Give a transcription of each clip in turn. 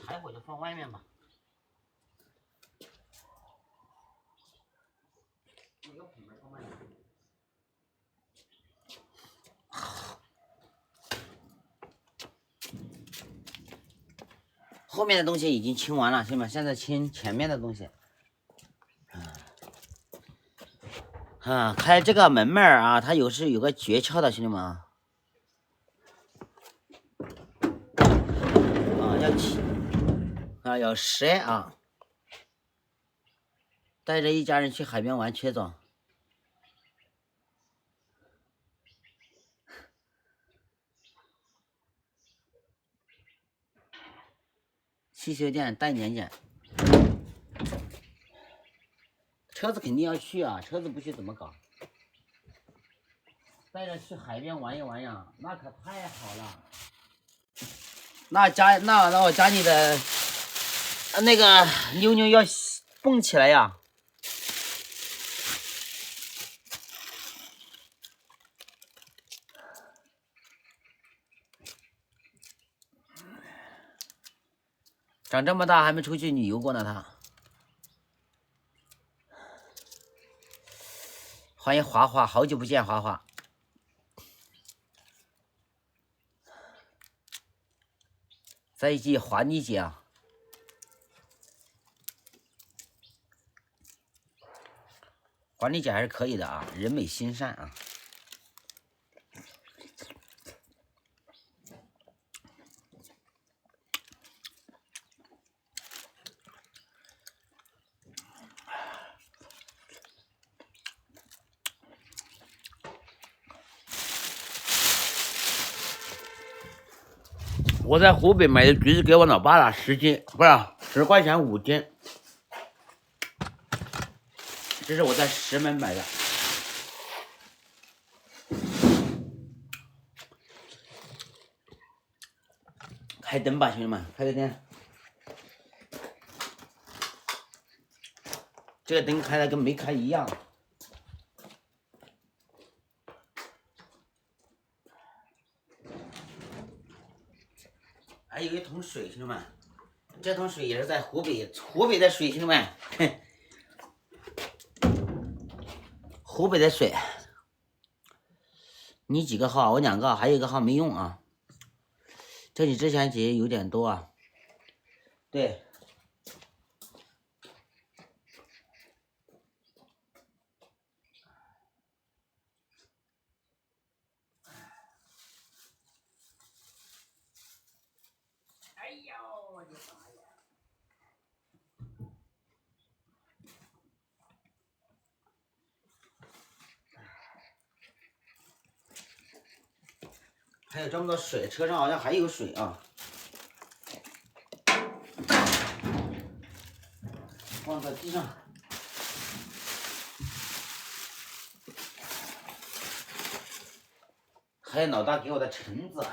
柴火就放外面吧。那个品牌放外面。后面的东西已经清完了，兄弟们，现在清前面的东西。开这个门面啊，它有个诀窍的，兄弟们啊。要10啊。带着一家人去海边玩，缺总。汽修店带年检。车子肯定要去啊，车子不去怎么搞？带着去海边玩一玩呀，那可太好了。那我家里的那个妞妞要蹦起来呀。长这么大还没出去旅游过呢，他。欢迎华华，好久不见，华华。在一起华丽姐啊，华丽姐还是可以的啊，人美心善啊。我在湖北买的橘子给我老爸了，10斤，不是10块钱5斤。这是我在石门买的。开灯吧，兄弟们，开个灯。这个灯开的跟没开一样。还有一桶水，兄弟们，这桶水也是在湖北的水，兄弟们，湖北的水。你几个号？我2个，还有一个号没用啊。这里之前结有点多啊。对。哎呦，我的妈呀！还有这么多水，车上好像还有水啊。放在地上。还有老大给我的橙子。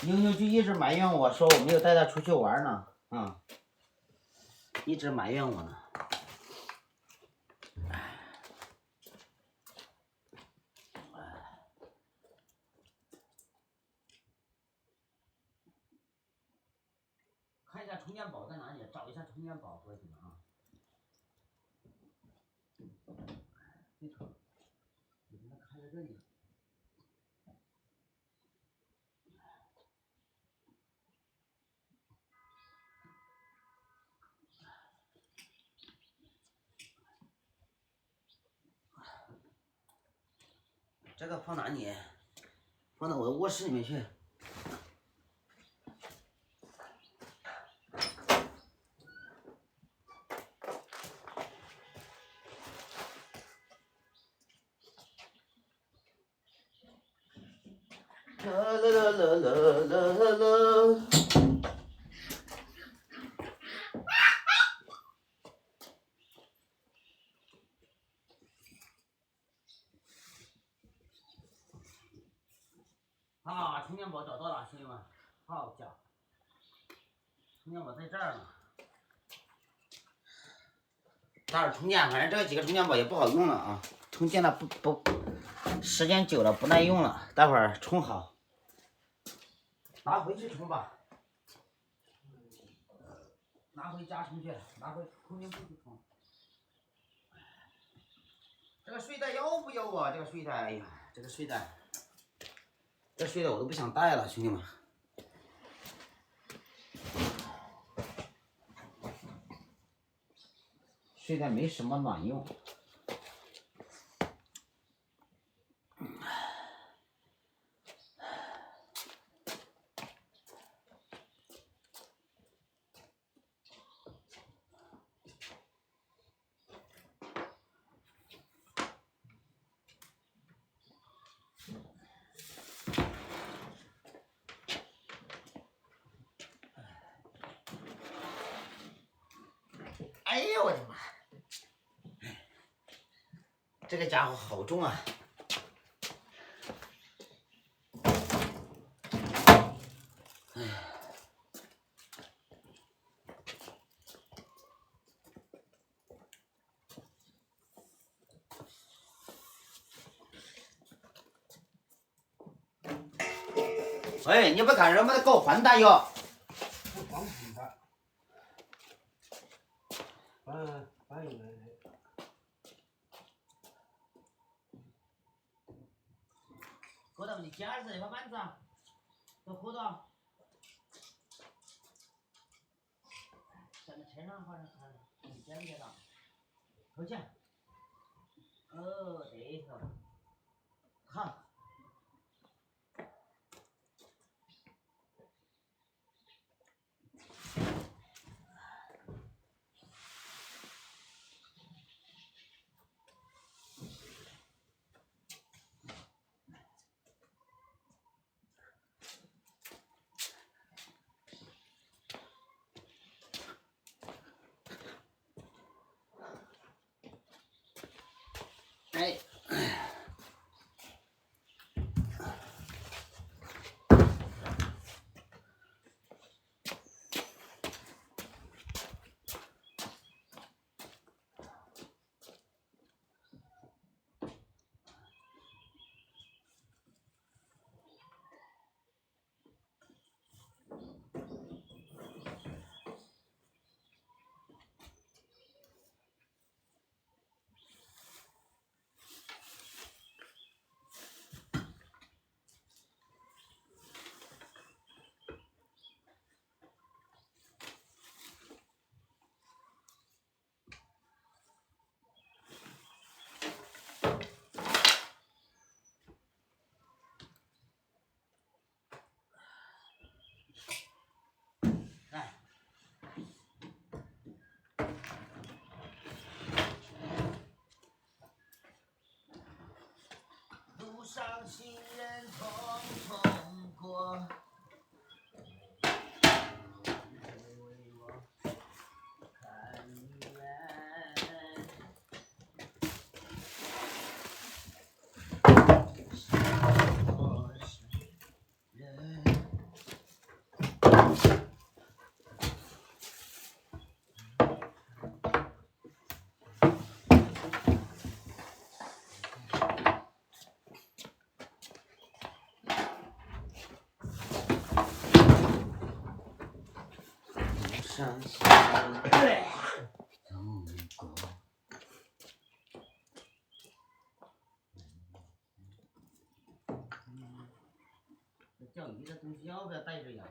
妞妞就一直埋怨我说我没有带她出去玩呢，一直埋怨我呢。看一下充电宝在哪里，找一下充电宝，伙计们啊。这头，你看它开在这里。这个放哪里？放到我的卧室里面去。啦啦啦啦啦啦啦。啊，充电宝找到了，兄弟们，好家伙，充电宝在这儿呢。待会儿充电，反正这几个充电宝也不好用了啊，充电了不，时间久了不耐用了，待会儿充好，拿回去充吧，拿回家充去，拿回充电部去充。这个睡袋要不要啊？这个睡袋，哎呀，这个睡袋，这睡袋我都不想带了，兄弟们。睡袋没什么卵用。哎呦我的妈！这个家伙好重啊！哎，你不干什么的搞混蛋哟？不光混蛋，反应来。喝到你家子那把板子啊，都喝到。站在车上好像看，你见不见到？投钱。哦，对头。好。哎。路上行人匆匆过，为我看一眼。我是人。上行人匆过。这钓鱼的东西要不要带着呀？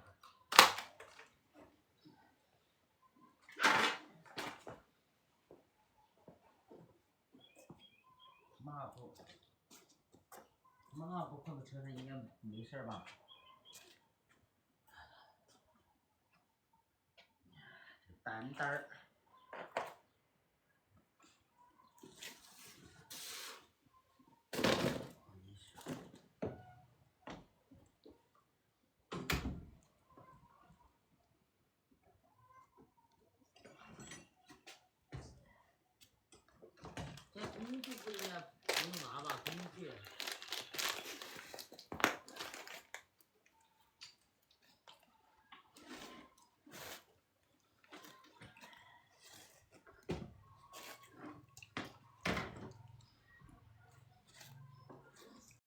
抹布放到车上应该没事吧？单单儿。